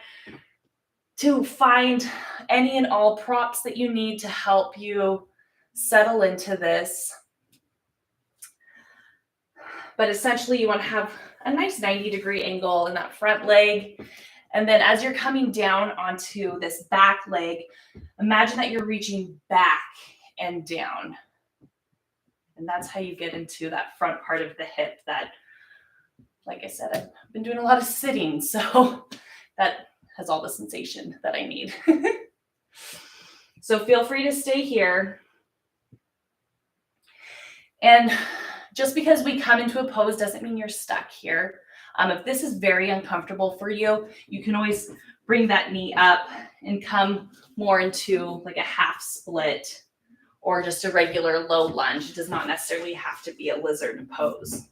to find any and all props that you need to help you settle into this. But essentially you want to have a nice 90-degree angle in that front leg. And then as you're coming down onto this back leg, imagine that you're reaching back and down. And that's how you get into that front part of the hip that, like I said, I've been doing a lot of sitting, so that has all the sensation that I need. So feel free to stay here. And just because we come into a pose doesn't mean you're stuck here. If this is very uncomfortable for you, you can always bring that knee up and come more into like a half split or just a regular low lunge. It does not necessarily have to be a lizard pose.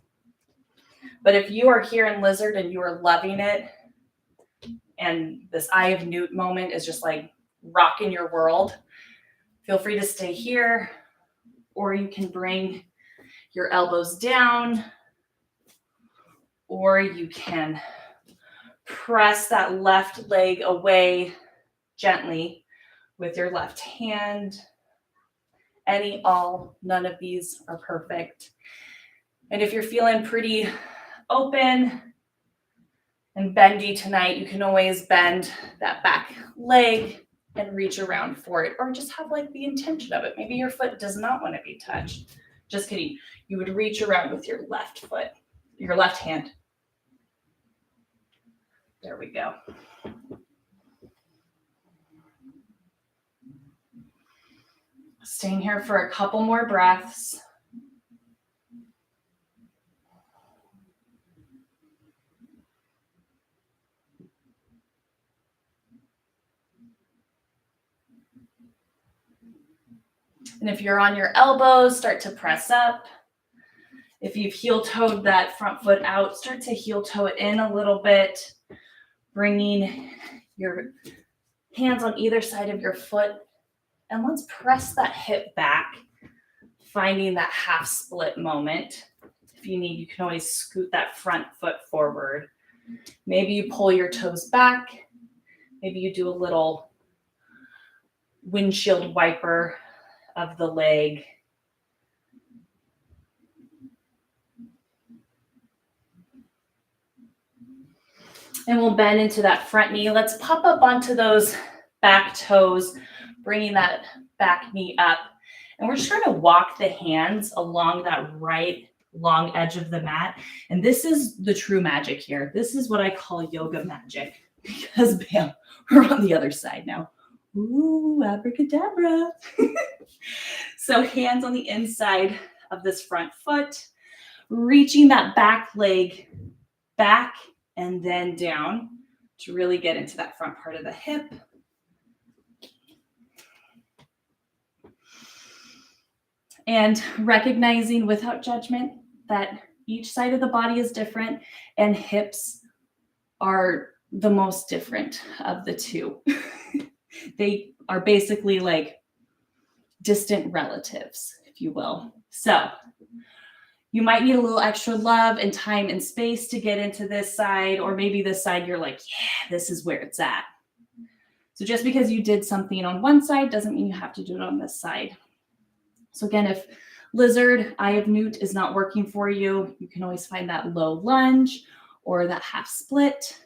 But if you are here in lizard and you are loving it, and this Eye of Newt moment is just like rocking your world, feel free to stay here, or you can bring your elbows down, or you can press that left leg away gently with your left hand. Any, all, none of these are perfect. And if you're feeling pretty open and bendy tonight, you can always bend that back leg and reach around for it, or just have like the intention of it. Maybe your foot does not want to be touched. Just kidding. You would reach around with your left foot, your left hand. There we go. Staying here for a couple more breaths. And if you're on your elbows, start to press up. If you've heel-toed that front foot out, start to heel-toe it in a little bit, bringing your hands on either side of your foot. And let's press that hip back, finding that half split moment. If you need, you can always scoot that front foot forward. Maybe you pull your toes back. Maybe you do a little windshield wiper of the leg. And we'll bend into that front knee. Let's pop up onto those back toes, bringing that back knee up. And we're just going to walk the hands along that right long edge of the mat. And this is the true magic here. This is what I call yoga magic, because bam, we're on the other side now. Ooh, abracadabra. So hands on the inside of this front foot, reaching that back leg back and then down to really get into that front part of the hip. And recognizing without judgment that each side of the body is different and hips are the most different of the two. They are basically like distant relatives, if you will. So you might need a little extra love and time and space to get into this side, or maybe this side you're like, yeah, this is where it's at. So just because you did something on one side doesn't mean you have to do it on this side. So again, if lizard, eye of newt is not working for you, you can always find that low lunge or that half split.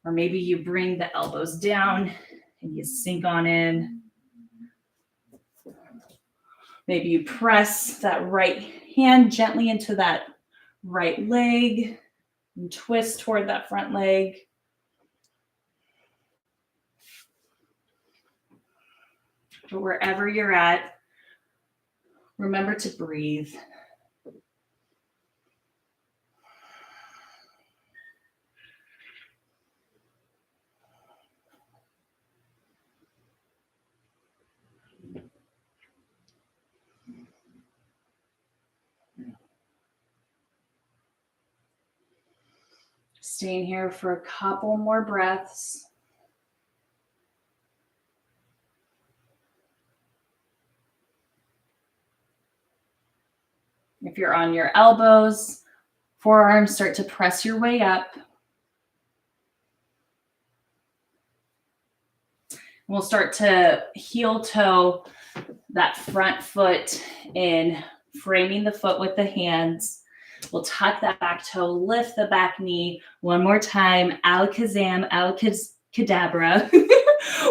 Or maybe you bring the elbows down and you sink on in. Maybe you press that right hand gently into that right leg and twist toward that front leg. But wherever you're at, remember to breathe. Staying here for a couple more breaths. If you're on your elbows, forearms start to press your way up. We'll start to heel toe that front foot in, framing the foot with the hands. We'll tuck that back toe, lift the back knee. One more time, alakazam, alakadabra.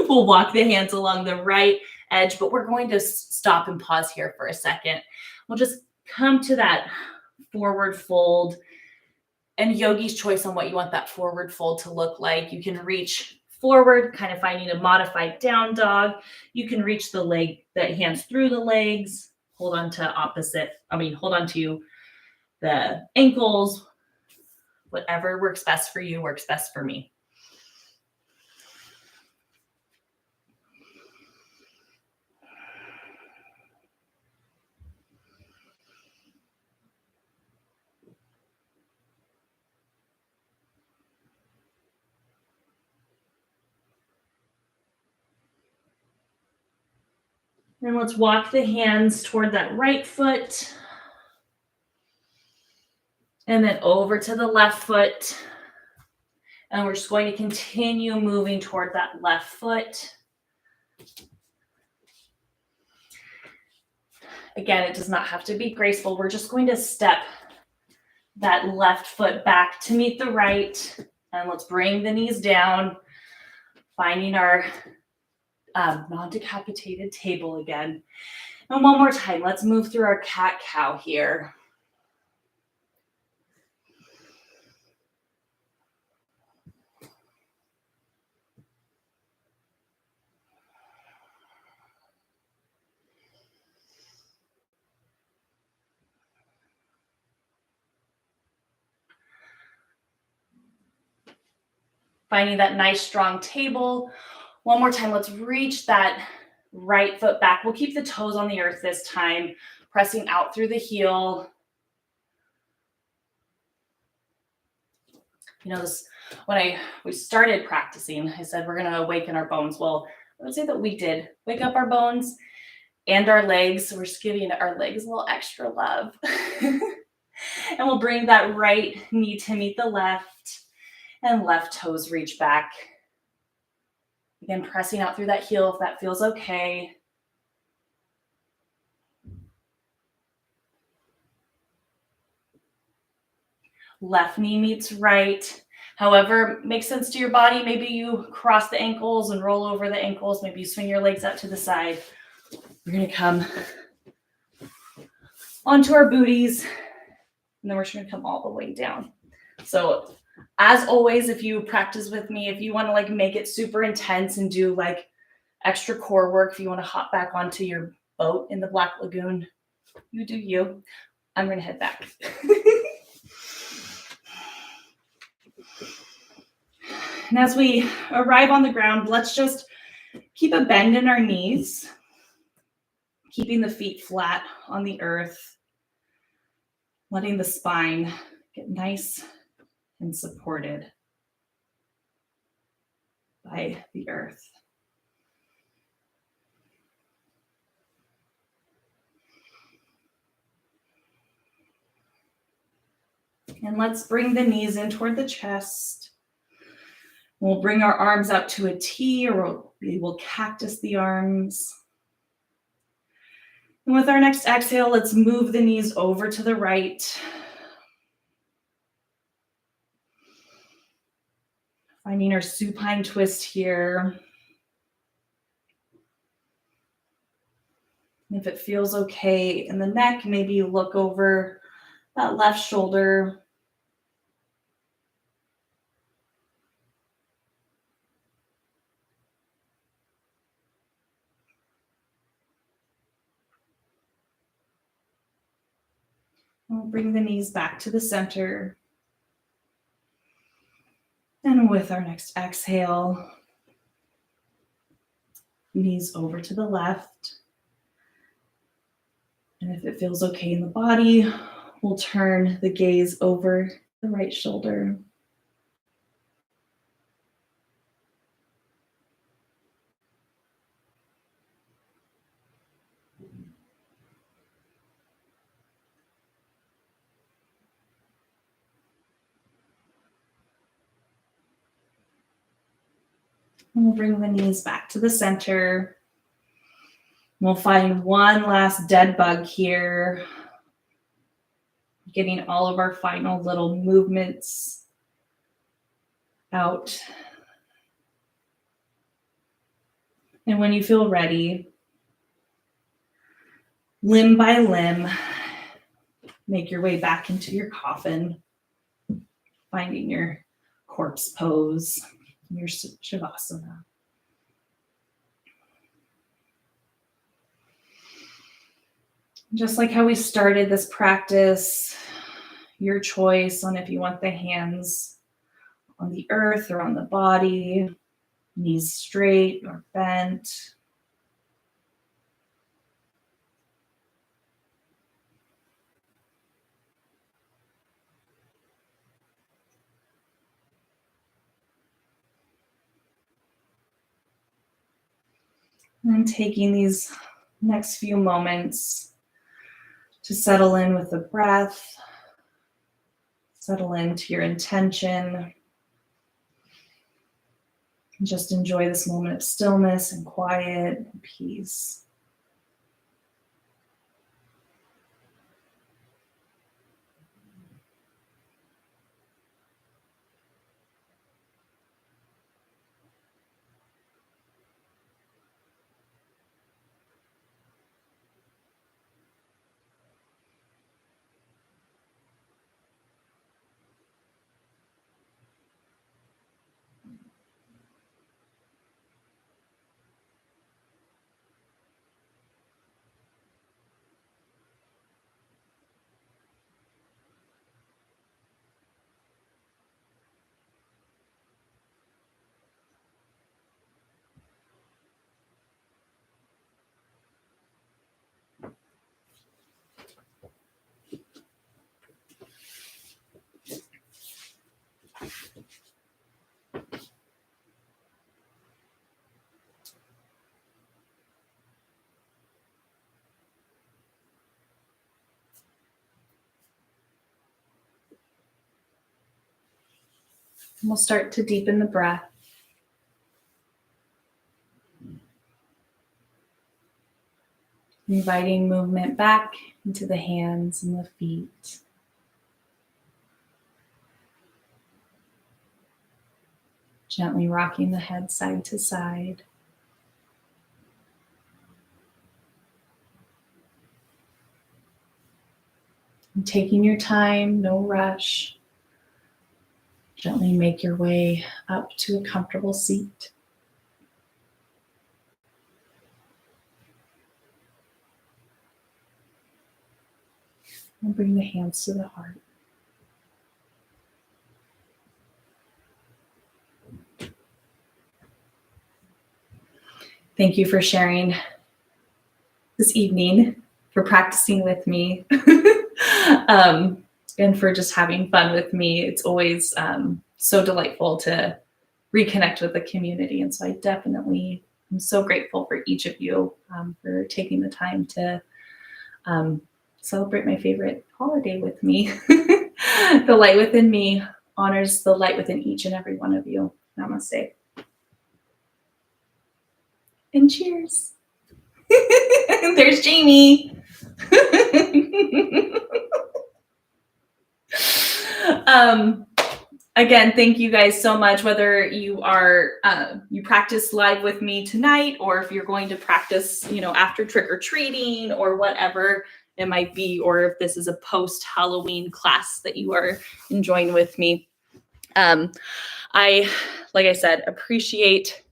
We'll walk the hands along the right edge, but we're going to stop and pause here for a second. We'll just come to that forward fold, and yogi's choice on what you want that forward fold to look like. You can reach forward, kind of finding a modified down dog. You can reach the hands through the legs, hold on to the ankles. Whatever works best for you works best for me. And let's walk the hands toward that right foot. And then over to the left foot. And we're just going to continue moving toward that left foot. Again, it does not have to be graceful. We're just going to step that left foot back to meet the right. And let's bring the knees down, finding our non-decapitated table again. And one more time, let's move through our cat-cow here. Finding that nice strong table. One more time, let's reach that right foot back. We'll keep the toes on the earth this time, pressing out through the heel. You know, this when we started practicing, I said we're going to awaken our bones. Well, I would say that we did wake up our bones and our legs. So we're just giving our legs a little extra love. And we'll bring that right knee to meet the left, and left toes reach back. Again, pressing out through that heel if that feels okay. Left knee meets right. However, makes sense to your body. Maybe you cross the ankles and roll over the ankles. Maybe you swing your legs out to the side. We're going to come onto our booties, and then we're just going to come all the way down. So as always, if you practice with me, if you want to like make it super intense and do like extra core work, if you want to hop back onto your boat in the Black Lagoon, you do you. I'm going to head back. And as we arrive on the ground, let's just keep a bend in our knees, keeping the feet flat on the earth, letting the spine get nice and supported by the earth. And let's bring the knees in toward the chest. We'll bring our arms out to a T, or we will cactus the arms. And with our next exhale, let's move the knees over to the right. Finding our supine twist here. And if it feels okay in the neck, maybe you look over that left shoulder. We'll bring the knees back to the center. And with our next exhale, knees over to the left. And if it feels okay in the body, we'll turn the gaze over the right shoulder. And we'll bring the knees back to the center. We'll find one last dead bug here. Getting all of our final little movements out. And when you feel ready, limb by limb, make your way back into your coffin, finding your corpse pose, your Shavasana. Just like how we started this practice, your choice on if you want the hands on the earth or on the body, knees straight or bent. And then taking these next few moments to settle in with the breath, settle into your intention. And just enjoy this moment of stillness and quiet and peace. And we'll start to deepen the breath. Inviting movement back into the hands and the feet. Gently rocking the head side to side. And taking your time, no rush. Gently make your way up to a comfortable seat. And bring the hands to the heart. Thank you for sharing this evening, for practicing with me, and for just having fun with me. It's always so delightful to reconnect with the community. And so I definitely am so grateful for each of you for taking the time to celebrate my favorite holiday with me. The light within me honors the light within each and every one of you. Namaste. And cheers. There's Jamie. Again, thank you guys so much, whether you are you practice live with me tonight, or if you're going to practice, after trick-or-treating or whatever it might be, or if this is a post-Halloween class that you are enjoying with me. Like I said, appreciate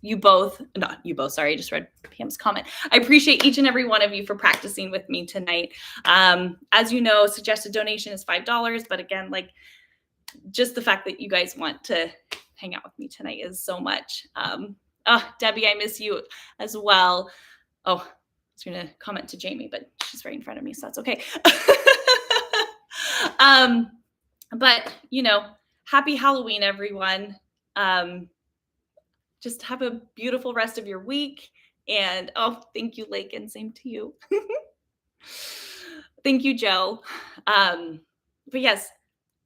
you both, not you both, sorry, I just read Pam's comment. I appreciate each and every one of you for practicing with me tonight. As you know, suggested donation is $5, but again, just the fact that you guys want to hang out with me tonight is so much. Debbie, I miss you as well. Oh, I was going to comment to Jamie, but she's right in front of me, so that's okay. But, happy Halloween, everyone. Just have a beautiful rest of your week. And, thank you, Lake, and same to you. Thank you, Joe. But yes,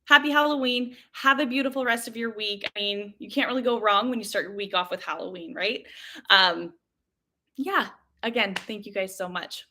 happy Halloween. Have a beautiful rest of your week. I mean, you can't really go wrong when you start your week off with Halloween, right? Yeah. Again, thank you guys so much.